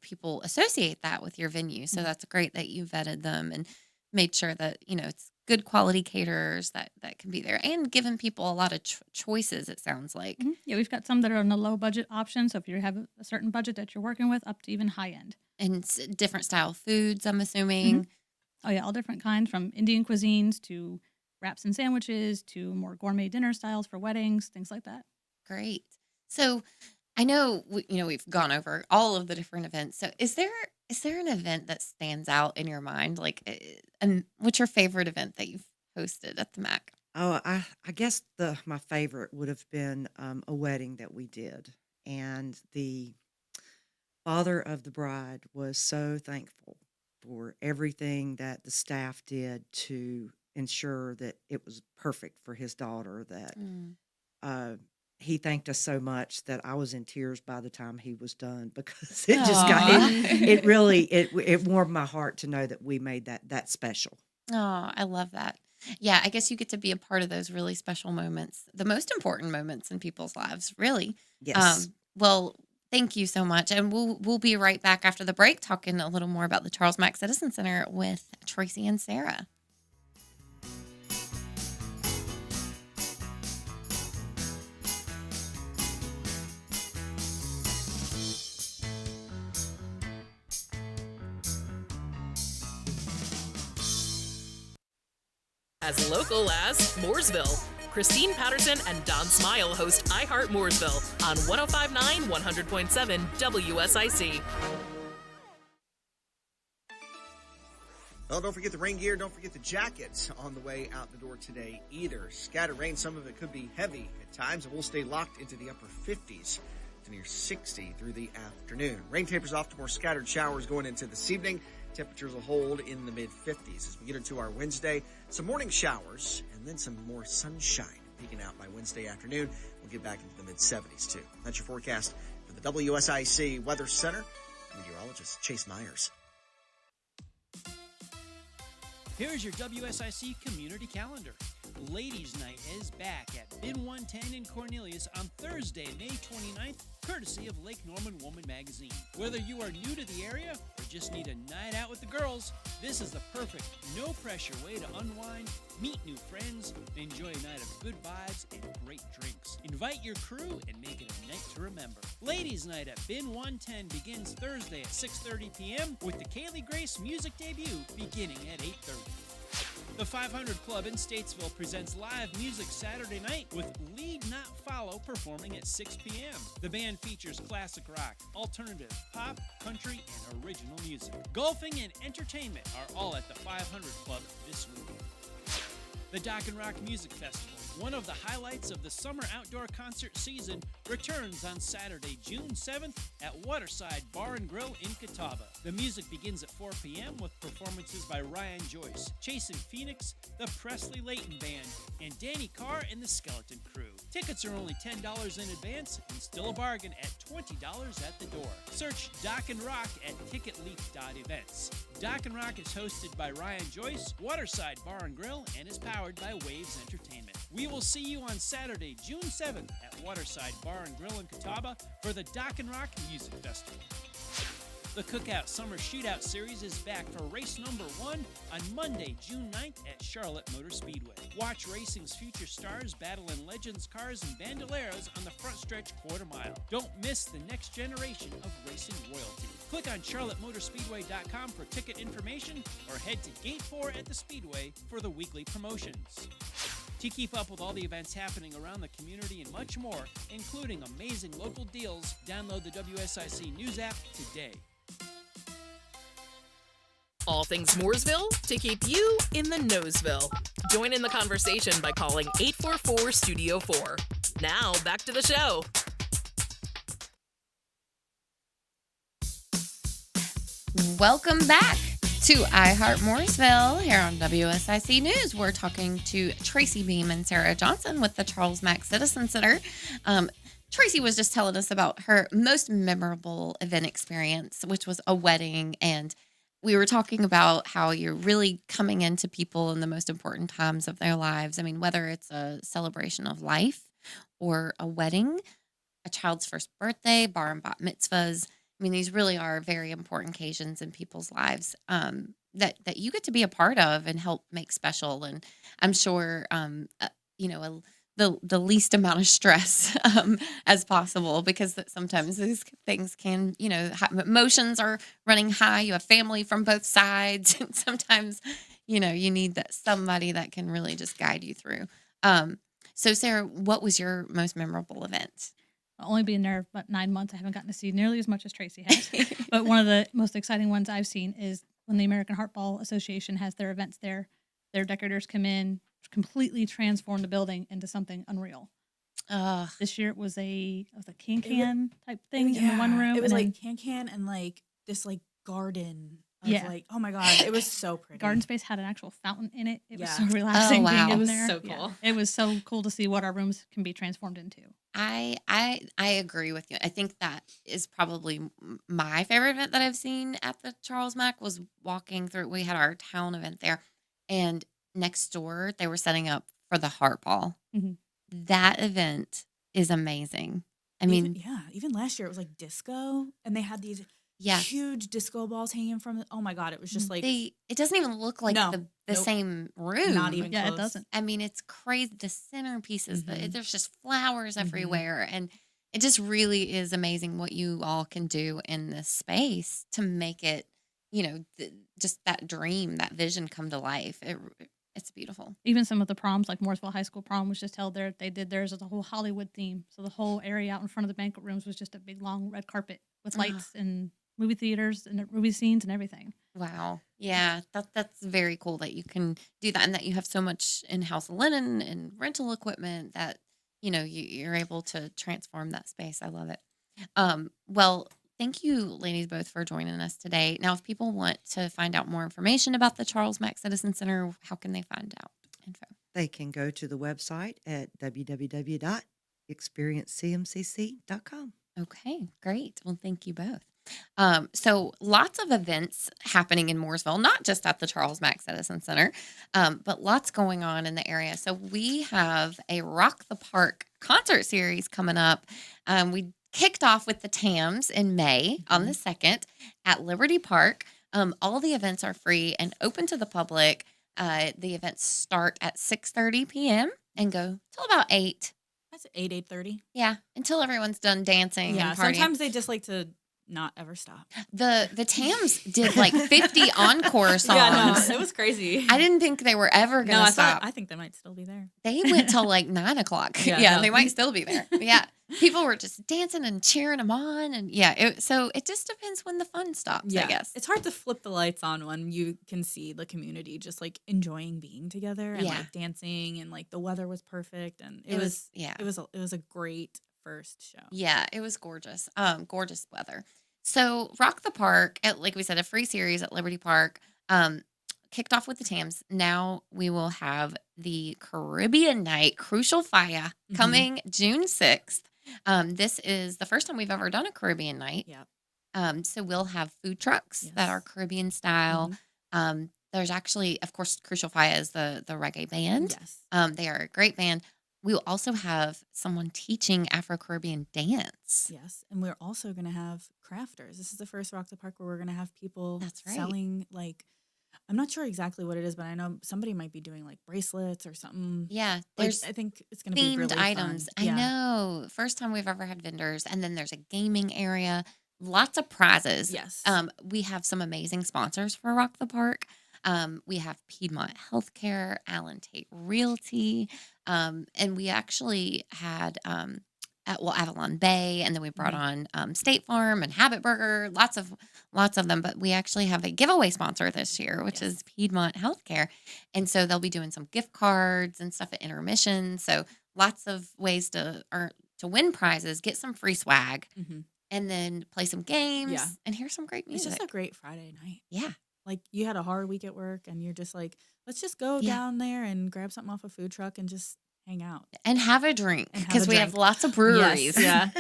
people associate that with your venue. So that's great that you vetted them and made sure that, it's good quality caterers that can be there, and given people a lot of choices, it sounds like. Yeah, we've got some that are on the low budget option. So if you have a certain budget that you're working with, up to even high end. And different style foods, I'm assuming. Oh yeah, all different kinds, from Indian cuisines to wraps and sandwiches to more gourmet dinner styles for weddings, things like that. Great. So I know, we've gone over all of the different events. So is there an event that stands out in your mind? And what's your favorite event that you've hosted at the Mack? Oh, I guess my favorite would have been a wedding that we did. And the father of the bride was so thankful for everything that the staff did to ensure that it was perfect for his daughter, that he thanked us so much that I was in tears by the time he was done, because it just it really warmed my heart to know that we made that special. Oh, I love that. Yeah, I guess you get to be a part of those really special moments, the most important moments in people's lives, really. Yes. Well, thank you so much. And we'll be right back after the break talking a little more about the Charles Mack Citizen Center with Tracy and Sarah. As local as Mooresville. Christine Patterson and Don Smile host Heart Mooresville on 105.9, 100.7 WSIC. Well, don't forget the rain gear. Don't forget the jackets on the way out the door today either. Scattered rain, some of it could be heavy at times, and we'll stay locked into the upper 50s to near 60 through the afternoon. Rain tapers off to more scattered showers going into this evening. Temperatures will hold in the mid-50s. As we get into our Wednesday, some morning showers and then some more sunshine peeking out by Wednesday afternoon. We'll get back into the mid-70s too. That's your forecast for the WSIC Weather Center. Meteorologist Chase Myers. Here's your WSIC community calendar. Ladies' Night is back at Bin 110 in Cornelius on Thursday, May 29th, courtesy of Lake Norman Woman Magazine. Whether you are new to the area or just need a night out with the girls, this is the perfect, no-pressure way to unwind, meet new friends, and enjoy a night of good vibes and great drinks. Invite your crew and make it a night to remember. Ladies' Night at Bin 110 begins Thursday at 6:30 p.m. with the Kaylee Grace music debut beginning at 8:30. The 500 Club in Statesville presents live music Saturday night with Lead Not Follow performing at 6 p.m. The band features classic rock, alternative, pop, country, and original music. Golfing and entertainment are all at the 500 Club this week. The Dock and Rock Music Festival, one of the highlights of the summer outdoor concert season, returns on Saturday, June 7th at Waterside Bar and Grill in Catawba. The music begins at 4 p.m. with performances by Ryan Joyce, Chasen Phoenix, the Presley Layton Band, and Danny Carr and the Skeleton Crew. Tickets are only $10 in advance and still a bargain at $20 at the door. Search Dock and Rock at ticketleap.events. Dock and Rock is hosted by Ryan Joyce, Waterside Bar and Grill, and is powered by Waves Entertainment. We will see you on Saturday, June 7th at Waterside Bar and Grill in Catawba for the Dock and Rock Music Festival. The Cookout Summer Shootout Series is back for race number 1 on Monday, June 9th at Charlotte Motor Speedway. Watch racing's future stars battle in Legends cars and Bandoleros on the front stretch quarter mile. Don't miss the next generation of racing royalty. Click on charlottemotorspeedway.com for ticket information or head to Gate 4 at the Speedway for the weekly promotions. To keep up with all the events happening around the community and much more, including amazing local deals, download the WSIC News app today. All things Mooresville to keep you in the Noseville. Join in the conversation by calling 844-STUDIO-4. Now, back to the show. Welcome back to Heart Mooresville here on WSIC News. We're talking to Tracy Beam and Sarah Johnson with the Charles Mack Citizen Center. Tracy was just telling us about her most memorable event experience, which was a wedding, and we were talking about how you're really coming into people in the most important times of their lives. I mean, whether it's a celebration of life or a wedding, a child's first birthday, bar and bat mitzvahs. I mean, these really are very important occasions in people's lives that you get to be a part of and help make special. And I'm sure, the least amount of stress as possible, because sometimes these things can, emotions are running high. You have family from both sides, and sometimes, you need somebody that can really just guide you through. So Sarah, what was your most memorable event? Only being there about 9 months, I haven't gotten to see nearly as much as Tracy has. But one of the most exciting ones I've seen is when the American Heart Ball Association has their events there. Their decorators come in, completely transform the building into something unreal. This year it was a can type thing in the one room. It was like can and like this like garden. Like, oh my God, it was so pretty. Garden space had an actual fountain in it. It was so relaxing being in there. So cool. It was so cool to see what our rooms can be transformed into. I agree with you. I think that is probably my favorite event that I've seen at the Charles Mack was walking through. We had our town event there, and next door they were setting up for the Heart Ball. Mm-hmm. That event is amazing. I mean, even last year it was like disco, and they had these huge disco balls hanging from it. Oh my God, it was just like it doesn't even look like the same room. Not even close. It doesn't. I mean, it's crazy. The centerpieces, there's just flowers everywhere, and it just really is amazing what you all can do in this space to make it, just that dream, that vision come to life. It's beautiful. Even some of the proms, like Mooresville High School prom was just held there. They did theirs as a whole Hollywood theme. So the whole area out in front of the banquet rooms was just a big, long red carpet with lights and movie theaters and movie scenes and everything. Wow. Yeah, that's very cool that you can do that and that you have so much in-house linen and rental equipment that, you're able to transform that space. I love it. Well, thank you, ladies, both for joining us today. Now, if people want to find out more information about the Charles Mack Citizen Center, how can they find out info? They can go to the website at www.experiencecmcc.com. Okay, great. Well, thank you both. So lots of events happening in Mooresville, not just at the Charles Mack Citizen Center, but lots going on in the area. So we have a Rock the Park concert series coming up. We kicked off with the TAMs in May on the 2nd at Liberty Park. All the events are free and open to the public. The events start at 6:30 p.m. and go till about 8. That's 8:30. Yeah, until everyone's done dancing. Yeah, and partying. sometimes they just like to not ever stop. The TAMs did like 50 encore songs. Yeah, no, it was crazy. I didn't think they were ever going to stop. I think they might still be there. They went till like 9 o'clock. Yeah, they might still be there. Yeah, people were just dancing and cheering them on, and so it just depends when the fun stops. I guess it's hard to flip the lights on when you can see the community just like enjoying being together and like dancing, and like the weather was perfect, and it was a great first show. Yeah, it was gorgeous. Gorgeous weather. So Rock the Park, like we said, a free series at Liberty Park, kicked off with the TAMs. Now we will have the Caribbean Night Crucial Fire coming June 6th. This is the first time we've ever done a Caribbean Night. Yep. So we'll have food trucks that are Caribbean style. There's actually, of course, Crucial Fire is the reggae band. Yes. They are a great band. We will also have someone teaching Afro-Caribbean dance. Yes, and we're also going to have crafters. This is the first Rock the Park where we're going to have people selling, like, I'm not sure exactly what it is, but I know somebody might be doing, like, bracelets or something. Yeah, I think it's going to be really items. fun. I know. First time we've ever had vendors. And then there's a gaming area. Lots of prizes. Yes. We have some amazing sponsors for Rock the Park. We have Piedmont Healthcare, Allen Tate Realty, and we actually had Avalon Bay, and then we brought on State Farm and Habit Burger, lots of them. But we actually have a giveaway sponsor this year, which is Piedmont Healthcare, and so they'll be doing some gift cards and stuff at intermission. So lots of ways to win prizes, get some free swag, and then play some games and hear some great music. It's just a great Friday night. Yeah. Like you had a hard week at work and you're just like, let's just go down there and grab something off a food truck and just hang out. And have a drink because we have lots of breweries. Yes,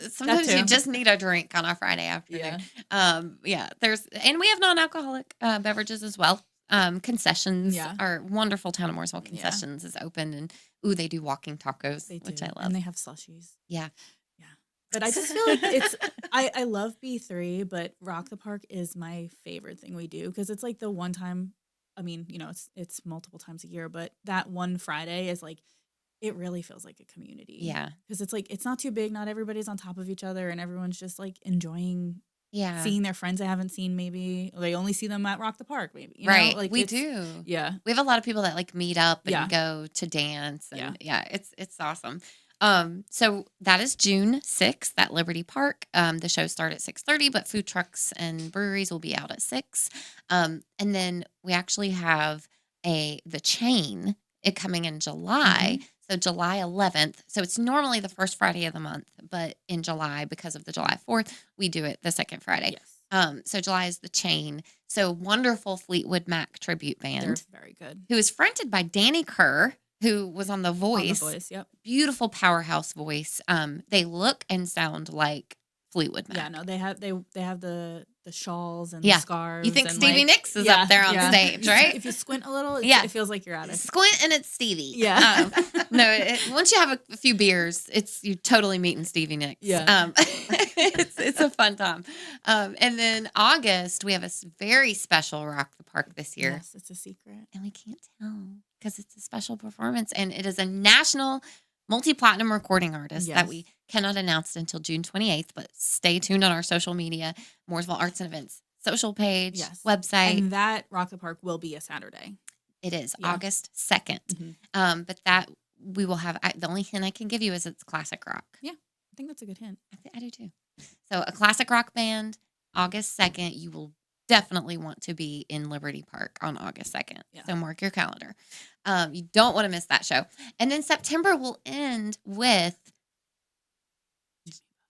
Sometimes you just need a drink on a Friday afternoon. And we have non-alcoholic beverages as well. Concessions. Our wonderful Town of Mooresville Concessions is open, and they do walking tacos, which I love. And they have slushies. Yeah. But I just feel like I love B3, but Rock the Park is my favorite thing we do because it's like the one time, I mean, it's multiple times a year, but that one Friday is like, it really feels like a community. Yeah. Because it's like, it's not too big. Not everybody's on top of each other and everyone's just like enjoying seeing their friends they haven't seen maybe. Or they only see them at Rock the Park maybe. You know? Like we do. Yeah. We have a lot of people that like meet up and go to dance. And it's awesome. So that is June 6th at Liberty Park. The show starts at 6:30, but food trucks and breweries will be out at 6. And then we actually have the chain coming in July. So July 11th. So it's normally the first Friday of the month, but in July, because of the July 4th, we do it the second Friday. Yes. So July is the chain. So wonderful Fleetwood Mac tribute band. They're very good. Who is fronted by Danny Kerr, who was on The Voice. Yep. Beautiful powerhouse voice. They look and sound like Fleetwood Mac. Yeah, no, they have the shawls and the scarves. You think and Stevie Nicks is up there on stage, right? If you squint a little, it feels like you're at it. Squint and it's Stevie. Yeah. Once you have a few beers, you're totally meeting Stevie Nicks. Yeah. It's a fun time. And then August, we have a very special Rock the Park this year. Yes, it's a secret. And we can't tell because it's a special performance. And it is a national multi-platinum recording artist that we cannot announce until June 28th, but stay tuned on our social media, Mooresville Arts and Events social page, website. And that Rock the Park will be a Saturday. It is August 2nd. But that we will have, the only hint I can give you is it's classic rock. Yeah, I think that's a good hint. I do too. So a classic rock band, August 2nd, you will definitely want to be in Liberty Park on August 2nd. Yeah. So mark your calendar. You don't want to miss that show. And then September will end with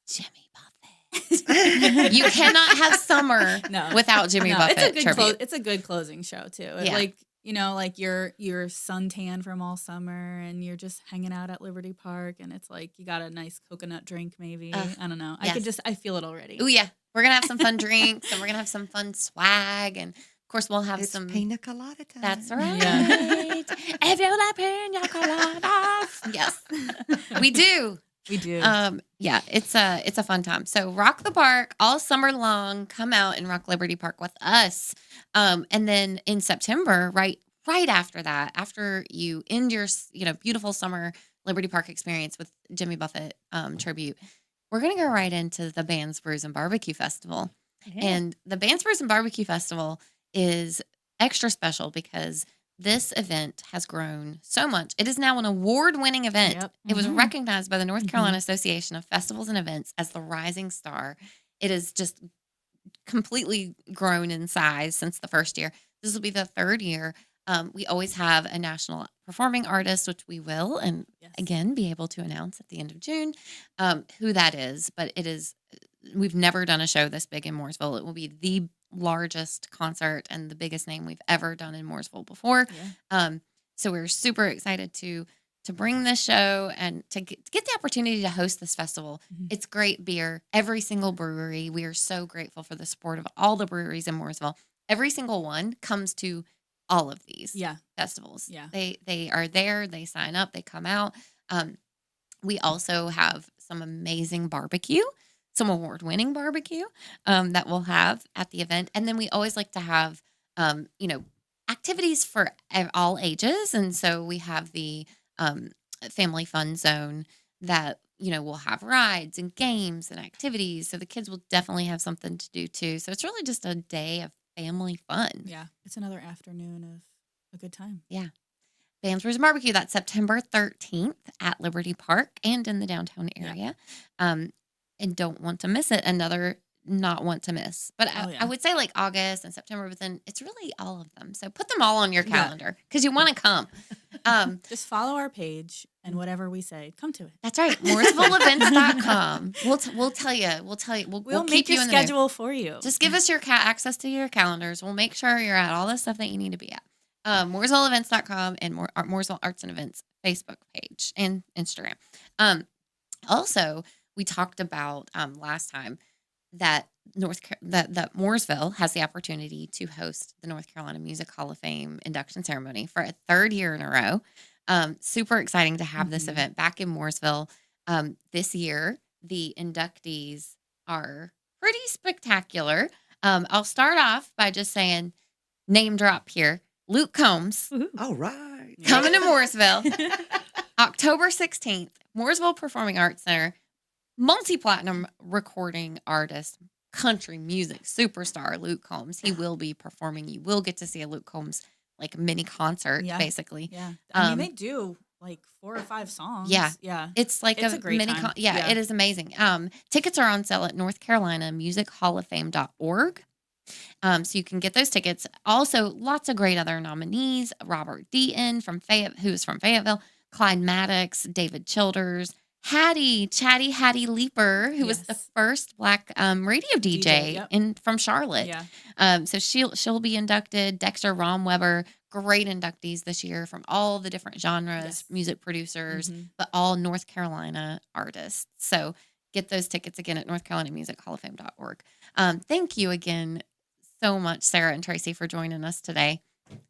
Jimmy Buffett. You cannot have summer without Jimmy Buffett. It's a good closing show too. Yeah. Like, you know, like you're suntan from all summer and you're just hanging out at Liberty Park and it's like you got a nice coconut drink maybe. I don't know. Yes. I feel it already. Oh yeah. We're going to have some fun drinks and we're going to have some fun swag. And of course we'll have some pina colada time. That's right. Yeah. If you like pina coladas. Yes, we do. We do. Yeah, it's a fun time. So rock the park all summer long. Come out and rock Liberty Park with us. And then in September, right after that, after you end your beautiful summer Liberty Park experience with Jimmy Buffett tribute, we're gonna go right into the Bands, Brews, and Barbecue Festival. Yeah. And the Bands, Brews, and Barbecue Festival is extra special because this event has grown so much. It is now an award-winning event. Yep. It was recognized by the North Carolina Association of Festivals and Events as the rising star. It has just completely grown in size since the first year. This will be the third year. We always have a national performing artist, which we will, and again, be able to announce at the end of June who that is. But we've never done a show this big in Mooresville. It will be the largest concert and the biggest name we've ever done in Mooresville before. Yeah. So we're super excited to bring this show and to get the opportunity to host this festival. Mm-hmm. It's great beer. Every single brewery. We are so grateful for the support of all the breweries in Mooresville. Every single one comes to all of these festivals. Yeah. They are there. They sign up. They come out. We also have some amazing barbecue. Some award-winning barbecue that we'll have at the event. And then we always like to have, activities for all ages. And so we have the family fun zone that, we'll have rides and games and activities. So the kids will definitely have something to do too. So it's really just a day of family fun. Yeah. It's another afternoon of a good time. Yeah. Bands, Brews, and Barbecue. That's September 13th at Liberty Park and in the downtown area. Yeah. And don't want to miss it. Another not want to miss. But I would say like August and September, but then it's really all of them. So put them all on your calendar because you want to come. Just follow our page and whatever we say, come to it. That's right. MooresvilleEvents.com. We'll tell you. We'll make keep you your in the schedule for you. Just give us your access to your calendars. We'll make sure you're at all the stuff that you need to be at. MooresvilleEvents.com and Mooresville Arts and Events Facebook page and Instagram. Also, we talked about last time that that Mooresville has the opportunity to host the North Carolina Music Hall of Fame induction ceremony for a third year in a row. Super exciting to have this event back in Mooresville. This year, the inductees are pretty spectacular. I'll start off by just saying, name drop here, Luke Combs. All right. Coming to Mooresville, October 16th, Mooresville Performing Arts Center. Multi-platinum recording artist, country music superstar Luke Combs. He will be performing. You will get to see a Luke Combs like mini concert, basically. Yeah, I mean they do like 4 or 5 songs. Yeah, yeah. It's like a great mini. time. It is amazing. Tickets are on sale at North Carolina Music Hall of Fame.org. So you can get those tickets. Also, lots of great other nominees: Robert Deaton who's from Fayetteville, Clyde Maddox, David Childers. Chatty Hattie Leeper, who was the first Black radio DJ from Charlotte. Yeah. So she'll be inducted. Dexter Romweber, great inductees this year from all the different genres, music producers, but all North Carolina artists. So get those tickets again at NorthCarolinaMusicHallOfFame.org. Thank you again so much, Sarah and Tracy, for joining us today.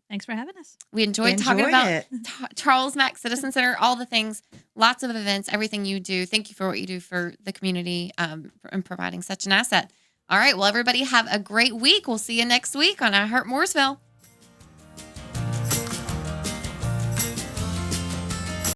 Thanks for having us. We enjoyed talking about Charles Mack Citizen Center, all the things, lots of events, everything you do. Thank you for what you do for the community and providing such an asset. All right. Well, everybody have a great week. We'll see you next week on I Heart Mooresville.